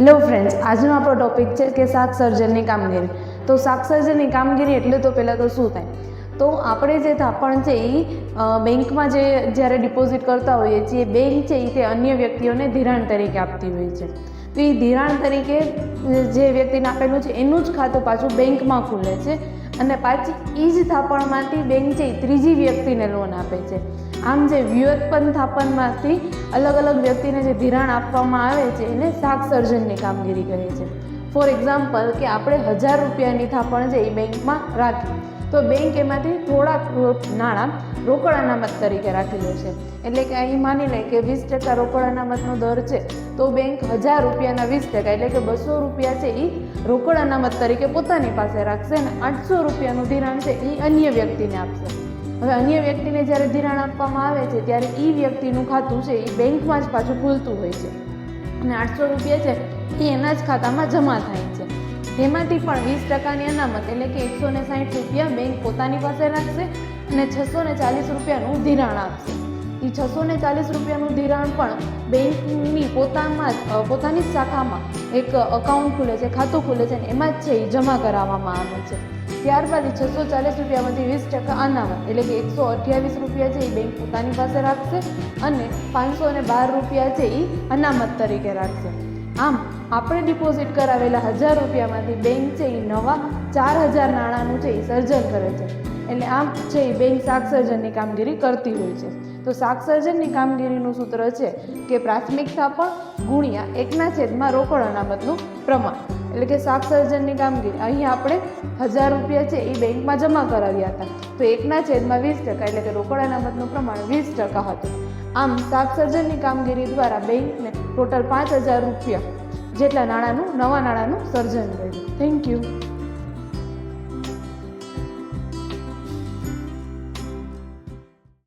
Hello friends, આજનો આપણો topic છે કે શાક સર્જનની કામગીરી. તો શાક સર્જનની કામગીરી એટલે તો પહેલાં તો શું થાય? તો આપણે જે થાપણ છે એ બેંકમાં જ્યારે ડિપોઝિટ કરતા હોઈએ છીએ, બેંક છે એ તે અન્ય વ્યક્તિઓને ધિરાણ તરીકે આપતી હોય છે. તો એ ધિરાણ તરીકે જે વ્યક્તિને આપેલું છે એનું જ ખાતું પાછું બેંકમાં ખુલે છે અને પાછી એ જ થાપણમાંથી બેંક છે એ ત્રીજી વ્યક્તિને લોન આપે છે. આમ જે વ્યુત્પન્ન થાપણમાંથી અલગ અલગ વ્યક્તિને જે ધિરાણ આપવામાં આવે છે એને શાક સર્જનની કામગીરી કહે છે. ફોર એક્ઝામ્પલ કે આપણે 1000 રૂપિયાની થાપણ છે એ બેંકમાં રાખી, તો બેંક એમાંથી થોડાક નાણાં રોકડ અનામત તરીકે રાખેલો છે. એટલે કે અહીં માની લે કે 20% રોકડ અનામતનો દર છે, તો બેંક 1000 રૂપિયાના 20% એટલે કે 200 રૂપિયા છે એ રોકડ અનામત તરીકે પોતાની પાસે રાખશે અને 800 રૂપિયાનું ધિરાણ છે એ અન્ય વ્યક્તિને આપશે. હવે અન્ય વ્યક્તિને જ્યારે ધિરાણ આપવામાં આવે છે ત્યારે એ વ્યક્તિનું ખાતું છે એ બેંકમાં જ પાછું ખુલતું હોય છે અને 800 રૂપિયા છે એ એના જ ખાતામાં જમા થાય છે. તેમાંથી પણ 20%ની અનામત એટલે કે 160 રૂપિયા બેંક પોતાની પાસે રાખશે અને 640 રૂપિયાનું ધિરાણ આપશે. એ 640 રૂપિયાનું ધિરાણ પણ બેંકની પોતાની જ શાખામાં એક અકાઉન્ટ ખુલે છે, ખાતું ખુલે છે અને એમાં જ છે એ જમા કરાવવામાં આવે છે. ત્યારબાદ 640 રૂપિયામાંથી 20% અનામત એટલે કે 128 રૂપિયા છે એ બેંક પોતાની પાસે રાખશે અને 512 રૂપિયા છે એ અનામત તરીકે રાખશે. આમ આપણે ડિપોઝિટ કરાવેલા 1000 રૂપિયામાંથી બેંક છે એ નવા 4000 નાણાંનું છે એ સર્જન કરે છે. એટલે આમ છે એ બેંક શાક સર્જનની કામગીરી કરતી હોય છે. તો શાક સર્જનની કામગીરીનું સૂત્ર છે કે પ્રાથમિક થાપણ ગુણ્યા 1/100 રોકડ અનામતનું પ્રમાણ. એટલે કે શાક સર્જનની કામગીરી અહીં આપણે 1000 રૂપિયા છે એ બેંકમાં જમા કરાવ્યા હતા, તો 1/20% એટલે કે રોકડ અનામતનું પ્રમાણ 20% હતું. આમ શાક સર્જનની કામગીરી દ્વારા બેંકને ટોટલ 5000 રૂપિયા જેટલા નવા નાણાંનું સર્જન કર્યું. Thank you.